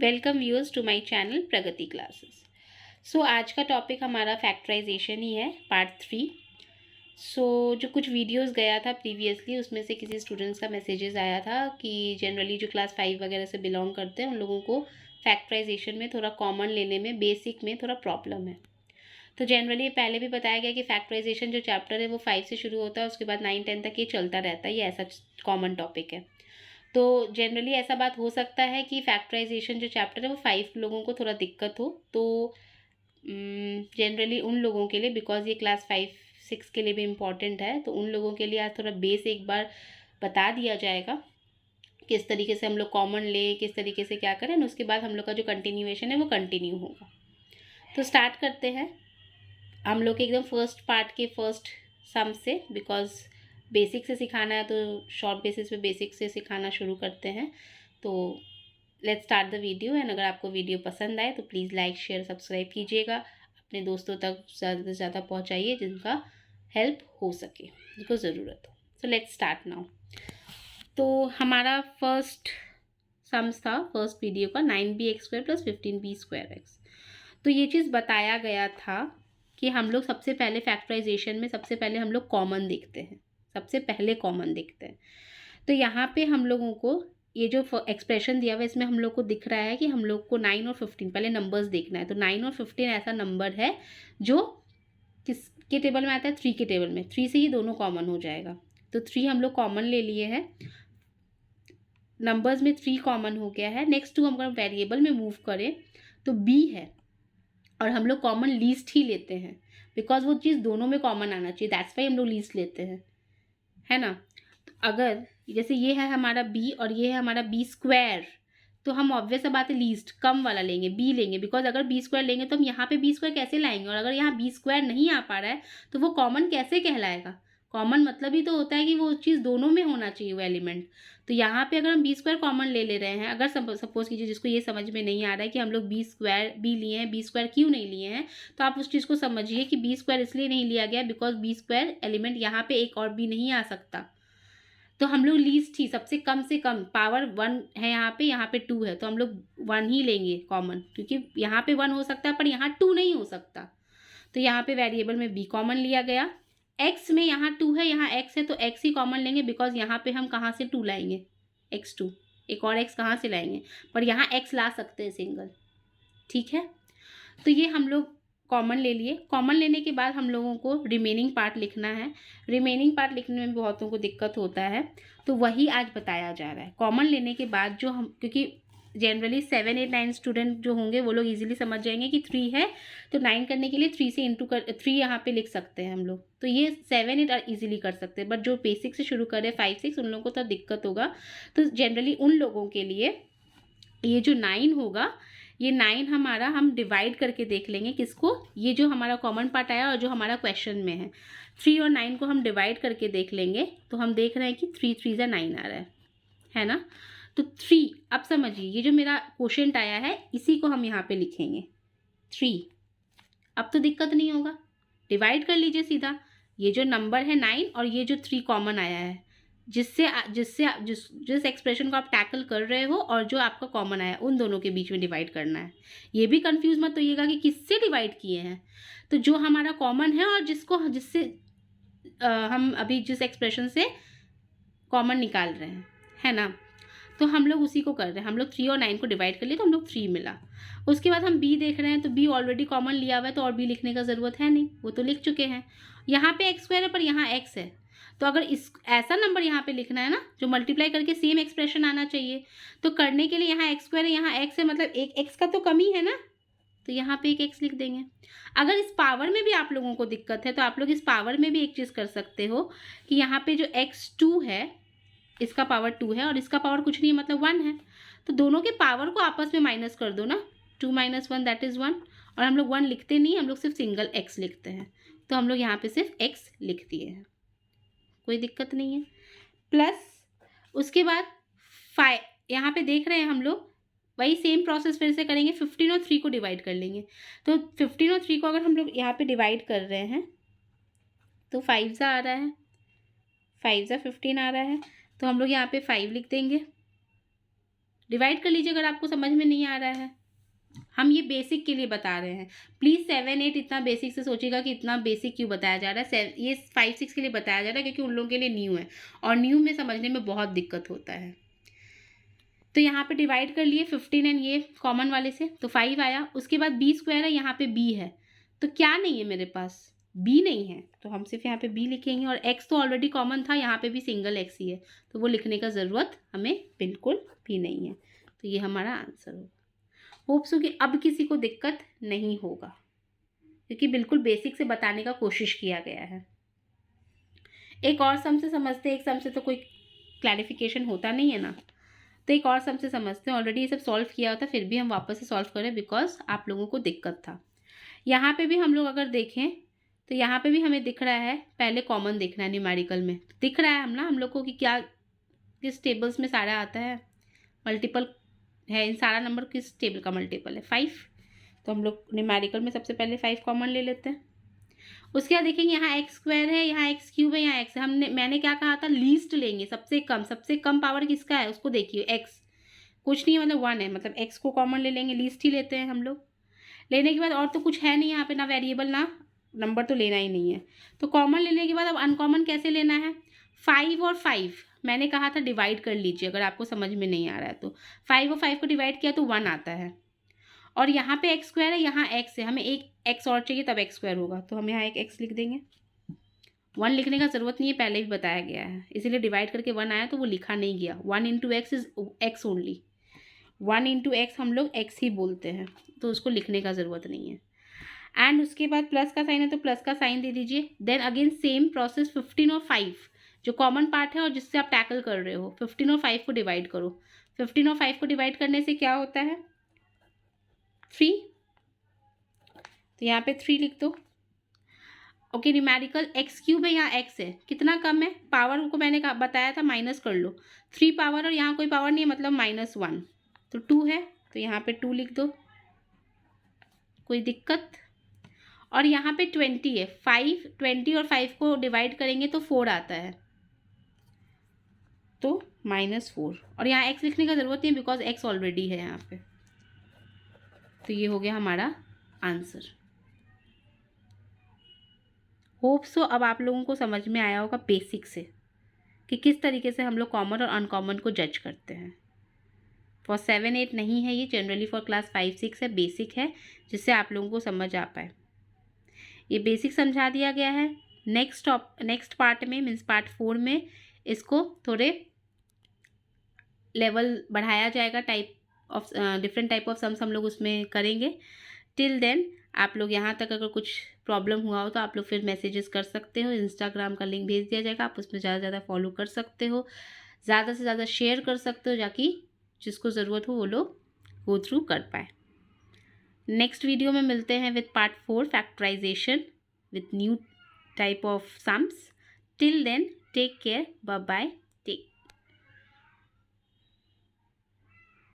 Welcome viewers to my channel Pragati classes. So आज का topic हमारा फैक्टराइजेशन ही है, पार्ट 3। जो कुछ वीडियोस गया था प्रीवियसली, उसमें से किसी स्टूडेंट्स का मैसेजेस आया था कि जनरली जो क्लास 5 वगैरह से बिलोंग करते हैं उन लोगों को फैक्टराइजेशन में थोड़ा कॉमन लेने में बेसिक में थोड़ा प्रॉब्लम है। तो जनरली पहले भी बताया गया कि फैक्टराइजेशन जो चैप्टर है वो 5 से शुरू होता है, उसके बाद 9-10 तक ये चलता रहता है, ये ऐसा कॉमन टॉपिक है। तो जनरली ऐसा बात हो सकता है कि फैक्टराइजेशन जो चैप्टर है वो 5 लोगों को थोड़ा दिक्कत हो, तो जनरली उन लोगों के लिए, बिकॉज ये क्लास 5-6 के लिए भी इम्पॉर्टेंट है, तो उन लोगों के लिए आज थोड़ा बेस एक बार बता दिया जाएगा किस तरीके से हम लोग कॉमन ले, किस तरीके से क्या करें, उसके बाद हम लोग का जो कंटिन्यूएशन है वो कंटिन्यू होगा। तो स्टार्ट करते हैं हम लोग एकदम फर्स्ट पार्ट के फर्स्ट सम से, बिकॉज बेसिक से सिखाना है तो शॉर्ट बेसिस पे बेसिक से सिखाना शुरू करते हैं। तो let's start the video. And अगर आपको वीडियो पसंद आए तो प्लीज़ लाइक शेयर सब्सक्राइब कीजिएगा, अपने दोस्तों तक ज़्यादा से ज़्यादा पहुँचाइए जिनका हेल्प हो सके, जिनको ज़रूरत हो। So let's start now. तो हमारा फर्स्ट सम्स था फर्स्ट वीडियो का 9bx² + 15b²x। तो ये चीज़ बताया गया था कि हम लोग सबसे पहले फैक्टराइजेशन में सबसे पहले हम लोग कॉमन देखते हैं, सबसे पहले कॉमन देखते हैं। तो यहाँ पे हम लोगों को ये जो एक्सप्रेशन दिया हुआ है इसमें हम लोग को दिख रहा है कि हम लोग को 9 और 15 पहले नंबर्स देखना है। तो 9 और 15 ऐसा नंबर है जो किसके टेबल में आता है, 3 के टेबल में। 3 से ही दोनों कॉमन हो जाएगा। तो 3 हम लोग कॉमन ले लिए हैं, नंबर्स में 3 कॉमन हो गया है। नेक्स्ट टू हम अगर वेरिएबल में मूव करें तो b है, और हम लोग कॉमन लीस्ट ही लेते हैं बिकॉज वो चीज़ दोनों में कॉमन आना चाहिए, दैट्स वाई हम लोग लीस्ट लेते हैं, है ना। तो अगर जैसे ये है हमारा b और ये है हमारा b², तो हम ऑब्वियस बात है लीस्ट कम वाला लेंगे, b लेंगे, बिकॉज अगर b² लेंगे तो हम यहाँ पे b² कैसे लाएंगे, और अगर यहाँ b² नहीं आ पा रहा है तो वो कॉमन कैसे कहलाएगा। कॉमन मतलब ही तो होता है कि वो चीज़ दोनों में होना चाहिए वो एलिमेंट। तो यहाँ पे अगर हम b² कॉमन ले रहे हैं, अगर सपोज कीजिए जिसको ये समझ में नहीं आ रहा है कि हम लोग b लिए हैं, b² क्यों नहीं लिए हैं, तो आप उस चीज़ को समझिए कि b² इसलिए नहीं लिया गया बिकॉज b² एलिमेंट यहाँ पे एक और b नहीं आ सकता। तो हम लोग लीस्ट ही सबसे कम से कम पावर 1 है, यहाँ पे 2 है, तो हम लोग 1 ही लेंगे कॉमन, क्योंकि यहाँ पे 1 हो सकता है पर यहाँ 2 नहीं हो सकता। तो यहाँ पे वेरिएबल में b कॉमन लिया गया। x में यहाँ 2 है, यहाँ x है, तो x ही कॉमन लेंगे बिकॉज यहाँ पे हम कहाँ से 2 लाएंगे, x2, एक और x कहाँ से लाएंगे, पर यहाँ x ला सकते हैं सिंगल, ठीक है। तो ये हम लोग कॉमन ले लिए। कॉमन लेने के बाद हम लोगों को रिमेनिंग पार्ट लिखना है। रिमेनिंग पार्ट लिखने में बहुतों को दिक्कत होता है, तो वही आज बताया जा रहा है। कॉमन लेने के बाद जो हम, क्योंकि जनरली 7, 8, 9 स्टूडेंट जो होंगे वो लोग इजीली समझ जाएंगे कि 3 है तो 9 करने के लिए 3 से इंटू कर 3 यहाँ पे लिख सकते हैं हम लोग, तो ये 7, 8 इजीली कर सकते हैं। बट जो बेसिक से शुरू करे 5, 6 उन लोगों को तो दिक्कत होगा। तो जनरली उन लोगों के लिए ये जो 9 होगा, ये 9 हमारा हम डिवाइड करके देख लेंगे किसको, ये जो हमारा कॉमन पार्ट आया और जो हमारा क्वेश्चन में है 3 और 9 को हम डिवाइड करके देख लेंगे। तो हम देख रहे हैं कि 3 3 जा 9 आ रहा है ना। तो 3, अब समझिए ये जो मेरा क्वोशिएंट आया है इसी को हम यहाँ पे लिखेंगे 3। अब तो दिक्कत नहीं होगा, डिवाइड कर लीजिए सीधा। ये जो नंबर है 9 और ये जो 3 कॉमन आया है, जिस एक्सप्रेशन को आप टैकल कर रहे हो और जो आपका कॉमन आया उन दोनों के बीच में डिवाइड करना है। ये भी कंफ्यूज मत होइएगा कि किससे डिवाइड किए हैं। तो जो हमारा कॉमन है और जिससे हम अभी जिस एक्सप्रेशन से कॉमन निकाल रहे हैं, है ना, तो हम लोग उसी को कर रहे हैं। हम लोग 3 और 9 को डिवाइड कर लिए तो हम लोग 3 मिला। उसके बाद हम b देख रहे हैं, तो b ऑलरेडी कॉमन लिया हुआ है तो और b लिखने का ज़रूरत है नहीं, वो तो लिख चुके हैं। यहाँ पे x² है पर यहाँ x है, तो अगर इस ऐसा नंबर यहाँ पे लिखना है ना जो मल्टीप्लाई करके सेम एक्सप्रेशन आना चाहिए, तो करने के लिए यहाँ x² है, यहाँ x है, मतलब एक x का तो कमी है ना, तो यहाँ पे एक x लिख देंगे। अगर इस पावर में भी आप लोगों को दिक्कत है तो आप लोग इस पावर में भी एक चीज़ कर सकते हो कि यहाँ पे जो x2 है इसका पावर 2 है और इसका पावर कुछ नहीं है, मतलब 1 है, तो दोनों के पावर को आपस में माइनस कर दो ना, 2 - 1 दैट इज़ 1। और हम लोग 1 लिखते नहीं, हम लोग सिर्फ सिंगल x लिखते हैं, तो हम लोग यहाँ पे सिर्फ x लिख दिए हैं, कोई दिक्कत नहीं है। प्लस उसके बाद 5 यहाँ पे देख रहे हैं हम लोग, वही सेम प्रोसेस फिर से करेंगे। 15 और 3 को डिवाइड कर लेंगे। तो 15 और 3 को अगर हम लोग यहाँ पे डिवाइड कर रहे हैं तो 5 ज़ा आ रहा है, 5 ज़ा 15 आ रहा है, तो हम लोग यहाँ पे 5 लिख देंगे, डिवाइड कर लीजिए अगर आपको समझ में नहीं आ रहा है। हम ये बेसिक के लिए बता रहे हैं। प्लीज़ 7 8 इतना बेसिक से सोचिएगा कि इतना बेसिक क्यों बताया जा रहा है। ये 5 6 के लिए बताया जा रहा है क्योंकि उन लोगों के लिए न्यू है और न्यू में समझने में बहुत दिक्कत होता है। तो यहाँ पे डिवाइड कर लिए 15 एंड ये कॉमन वाले से, तो 5 आया। उसके बाद बी स्क्वायर है, यहाँ पे बी है, तो क्या नहीं है मेरे पास, बी नहीं है, तो हम सिर्फ यहाँ पे बी लिखेंगे। और एक्स तो ऑलरेडी कॉमन था, यहाँ पे भी सिंगल एक्स ही है, तो वो लिखने का ज़रूरत हमें बिल्कुल भी नहीं है। तो ये हमारा आंसर होगा। होप्स हो कि अब किसी को दिक्कत नहीं होगा क्योंकि बिल्कुल बेसिक से बताने का कोशिश किया गया है। एक और सम से समझते हैं, एक सम से तो कोई क्लैरिफिकेशन होता नहीं है ना, तो एक और सम से समझते हैं। ऑलरेडी ये सब सॉल्व किया होता, फिर भी हम वापस से सॉल्व करें बिकॉज आप लोगों को दिक्कत था। यहाँ पे भी हम लोग अगर देखें तो यहाँ पे भी हमें दिख रहा है, पहले कॉमन देखना है न्यूमेरिकल में, दिख रहा है हम लोग को कि क्या किस टेबल्स में सारा आता है, मल्टीपल है, इन सारा नंबर किस टेबल का मल्टीपल है, 5। तो हम लोग न्यूमेरिकल में सबसे पहले 5 कॉमन ले लेते हैं। उसके बाद देखेंगे यहाँ एक्स स्क्वायर है, यहाँ एक्स क्यूब है, यहाँ एक्स है। मैंने क्या कहा था, लीस्ट लेंगे, सबसे कम पावर किसका है उसको देखिए, एक्स कुछ नहीं है मतलब 1 है, मतलब एक्स को कॉमन ले लेंगे, लीस्ट ही लेते हैं हम लोग। लेने के बाद और तो कुछ है नहीं यहाँ पे, ना वेरिएबल ना नंबर, तो लेना ही नहीं है। तो कॉमन लेने के बाद अब अनकॉमन कैसे लेना है, 5 और 5 मैंने कहा था डिवाइड कर लीजिए अगर आपको समझ में नहीं आ रहा है तो। 5 और 5 को डिवाइड किया तो 1 आता है, और यहाँ पे एक्स स्क्वायर है, यहाँ एक्स है, हमें एक एक्स और चाहिए तब एक्स स्क्वायर होगा, तो हम यहाँ एक एक्स लिख देंगे। 1 लिखने का ज़रूरत नहीं है, पहले भी बताया गया है, इसीलिए डिवाइड करके 1 आया तो वो लिखा नहीं गया। 1 into x is x only, 1 into x हम लोग एक्स ही बोलते हैं, तो उसको लिखने का ज़रूरत नहीं है। एंड उसके बाद प्लस का साइन है तो प्लस का साइन दे दीजिए। देन अगेन सेम प्रोसेस, 15 और 5 जो कॉमन पार्ट है और जिससे आप टैकल कर रहे हो, 15 और 5 को डिवाइड करो। 15 और 5 को डिवाइड करने से क्या होता है, 3, तो यहाँ पे 3 लिख दो। ओके, न्यूमेरिकल एक्स क्यूब है, यहाँ एक्स है, कितना कम है, पावर को मैंने बताया था माइनस कर लो, 3 पावर और यहाँ कोई पावर नहीं है मतलब -1, तो 2 है, तो यहाँ पे 2 लिख दो, कोई दिक्कत। और यहाँ पे 20 है, 20 और 5 को डिवाइड करेंगे तो 4 आता है, तो -4, और यहाँ x लिखने का ज़रूरत नहीं बिकॉज x ऑलरेडी है यहाँ पे। तो ये हो गया हमारा आंसर। होप सो अब आप लोगों को समझ में आया होगा बेसिक से कि किस तरीके से हम लोग कॉमन और अनकॉमन को जज करते हैं। फॉर 7 8 नहीं है ये, जनरली फॉर क्लास 5 6 है, बेसिक है, जिससे आप लोगों को समझ आ पाए। ये बेसिक समझा दिया गया है। नेक्स्ट पार्ट में मीन्स पार्ट 4 में इसको थोड़े लेवल बढ़ाया जाएगा, डिफरेंट टाइप ऑफ सम्स हम लोग उसमें करेंगे। टिल देन आप लोग यहाँ तक अगर कुछ प्रॉब्लम हुआ हो तो आप लोग फिर मैसेजेस कर सकते हो, इंस्टाग्राम का लिंक भेज दिया जाएगा, आप उसमें ज़्यादा से ज़्यादा फॉलो कर सकते हो, ज़्यादा से ज़्यादा शेयर कर सकते हो ताकि जिसको ज़रूरत हो वो लोग गो थ्रू कर पाए। नेक्स्ट वीडियो में मिलते हैं with part 4 factorization with new type of sums. Till then take care, bye bye.